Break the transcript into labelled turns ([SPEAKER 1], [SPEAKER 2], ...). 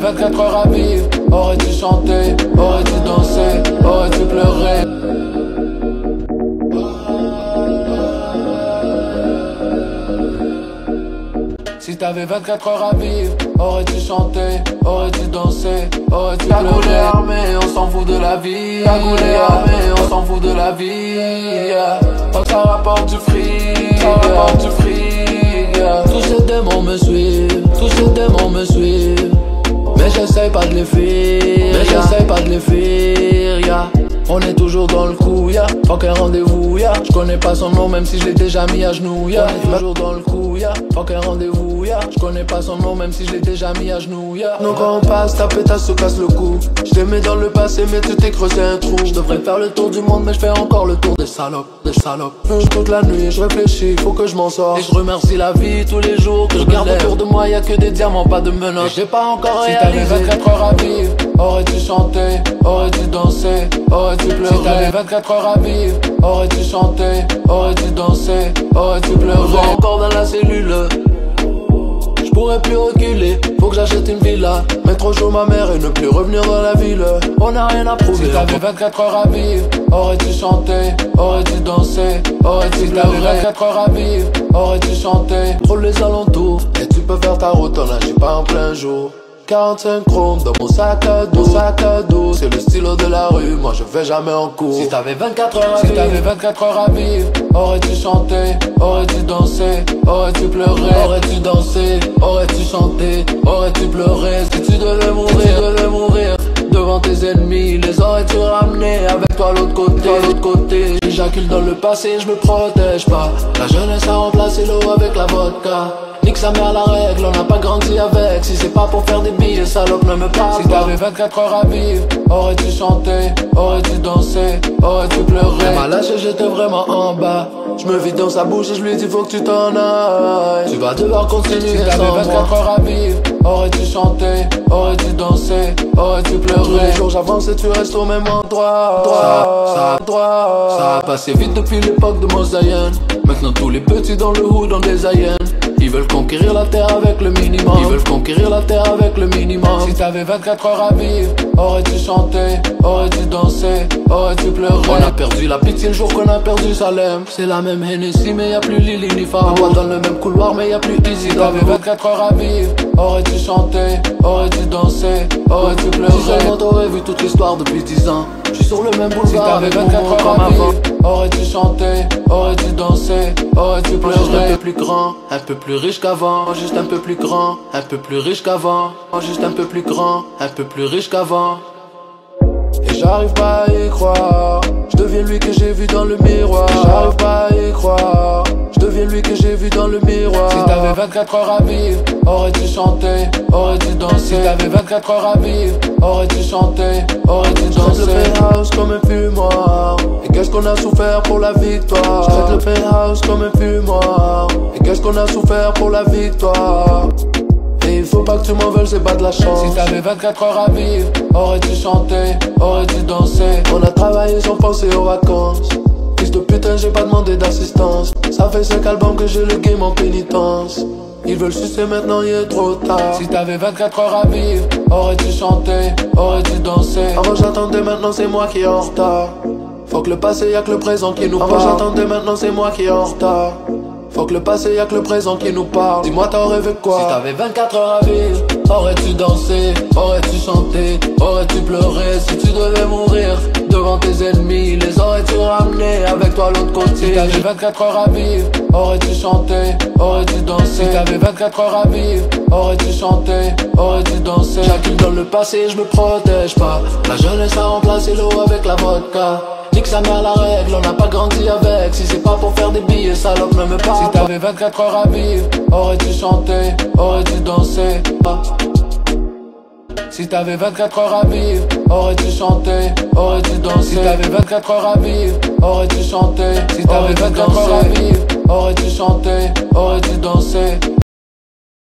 [SPEAKER 1] 24 heures à vivre, aurais-tu chanté, aurais-tu dansé, aurais-tu pleuré? Si t'avais 24 heures à vivre, aurais-tu chanté, aurais-tu dansé, aurais-tu pleuré? Cagoulé armé, on s'en fout de la vie. Cagoulé armé, on s'en fout de la vie. Tant que ça rapporte du fric, ça rapporte du fric. Tous ces démons me suivent, tous ces démons me suivent. Mais j'essaye pas de les fuir, mais j'essaye pas de les fuir. On est toujours dans le coup, fuck un rendez-vous, Je connais pas son nom même si je l'ai déjà mis à genoux, On est toujours dans le coup, fuck un rendez-vous, Je connais pas son nom même si je l'ai déjà mis à genoux, Non quand on passe, ta pétasse se casse le cou. Je t'ai mis dans le passé mais tu t'es creusé un trou. Je devrais faire le tour du monde mais je fais encore le tour des salopes, des salopes. Toute la nuit je réfléchis, faut que je m'en sorte. Et je remercie la vie tous les jours que je regarde autour de moi, y'a que des diamants, pas de menottes. J'ai pas encore réalisé. Si t'avais 24 heures à vivre, aurais-tu chanté, aurais-tu dansé, aurais-tu pleuré? Si t'avais 24 heures à vivre, aurais-tu chanté, aurais-tu dansé, aurais-tu pleuré? Je vois encore dans la cellule, je pourrais plus reculer, faut que j'achète une villa, mettre au jour ma mère et ne plus revenir dans la ville. On n'a rien à prouver. Si t'avais 24 heures à vivre, aurais-tu chanté, aurais-tu dansé, aurais-tu pleuré? Si t'avais 24 heures à vivre, aurais-tu chanté, contrôle les alentours et tu peux faire ta route, on n'agit pas en plein jour. 45 chromes dans mon sac à dos, c'est le stylo de la rue, moi je vais jamais en cours. Si t'avais 24 heures à vivre, si t'avais 24 heures à vivre, aurais-tu chanté, aurais-tu dansé, aurais-tu pleuré? Aurais-tu dansé, aurais-tu chanté, aurais-tu pleuré? Si tu devais mourir devant tes ennemis, les aurais-tu ramenés avec toi à l'autre côté? J'éjacule dans le passé, je me protège pas. La jeunesse a remplacé l'eau avec la vodka. Nique sa mère la règle, on n'a pas grandi avec. Si c'est pas pour faire des billets, salope ne me parle pas. Si t'avais 24 heures à vivre, aurais-tu chanté, aurais-tu dansé, aurais-tu pleuré? Elle m'a lâché, j'étais vraiment en bas. Je me vide dans sa bouche et je lui dis faut que tu t'en ailles. Tu vas devoir continuer. Si t'avais 24 heures à vivre, aurais-tu chanté, aurais-tu dansé, aurais-tu pleuré? Tous les jours j'avance et tu restes au même endroit. Ça a passé vite depuis l'époque de Mosaïen. Maintenant tous les petits dans le hood ont des haïennes. Ils veulent conquérir la terre avec le minimum. Ils veulent conquérir la terre avec le minimum. Si t'avais 24 heures à vivre, aurais-tu chanté, aurais-tu dansé, aurais-tu pleuré? On a perdu la pitié le jour qu'on a perdu Salem. C'est la même Hennessy mais y'a plus Lily ni Farah. On va dans le même couloir mais y'a plus Easy. Si t'avais 24 heures à vivre, aurais-tu chanté, aurais-tu dansé, aurais-tu pleuré? Si seulement t'aurais vu toute l'histoire depuis 10 ans. Je suis sur le même boulevard. Si t'avais 24 heures à vivre, aurais-tu chanté, aurais-tu dansé, aurais-tu pleuré? Juste un peu plus grand, un peu plus riche qu'avant. Juste un peu plus grand, un peu plus riche qu'avant. Juste un peu plus grand, un peu plus riche qu'avant. Et j'arrive pas à y croire, je deviens lui que j'ai vu dans le miroir. J'arrive pas à y croire, je deviens lui que j'ai vu dans le miroir. Si t'avais 24 heures à vivre, aurais-tu chanté, aurais-tu dansé? Si t'avais 24 heures à vivre, aurais-tu chanté, aurais-tu dansé? Je traite le penthouse comme un fumoir, et qu'est-ce qu'on a souffert pour la victoire? Je traite le penthouse comme un fumoir, et qu'est-ce qu'on a souffert pour la victoire? Et il faut pas que tu m'en veuilles, c'est pas de la chance. Si t'avais 24 heures à vivre, aurais-tu chanté, aurais-tu dansé? On a travaillé sans penser aux vacances. Fils de putain, j'ai pas demandé d'assistance. Ça fait 5 albums que j'ai le game en pénitence. Ils veulent sucer maintenant, il est trop tard. Si t'avais 24 heures à vivre, aurais-tu chanté, aurais-tu dansé? Avant j'attendais, maintenant c'est moi qui est en retard. Faut que le passé, y'a que le présent qui nous parle. Avant j'attendais, maintenant c'est moi qui est en retard. Faut que le passé, y'a que le présent qui nous parle. Dis-moi t'aurais rêvé quoi? Si t'avais 24 heures à vivre, aurais-tu dansé, aurais-tu chanté, aurais-tu pleuré? Si tu devais mourir devant tes ennemis, les aurais-tu ramenés avec toi à l'autre côté? Si t'avais 24 heures à vivre, aurais-tu chanté, aurais-tu dansé? Si t'avais 24 heures à vivre, aurais-tu chanté, aurais-tu dansé? J'accule dans le passé, je me protège pas. La jeunesse a remplacé l'eau avec la vodka. Nique sa mère la règle, on n'a pas grandi avec. Si c'est pas pour faire des billets, salope ne me parle pas. Si t'avais 24 heures à vivre, aurais-tu chanté, aurais-tu dansé? Si t'avais 24 heures à vivre, aurais-tu chanté, aurais-tu dansé? Si t'avais 24 heures à vivre, aurais-tu chanté? Si t'avais 24 heures à vivre, aurais-tu chanté, aurais-tu dansé?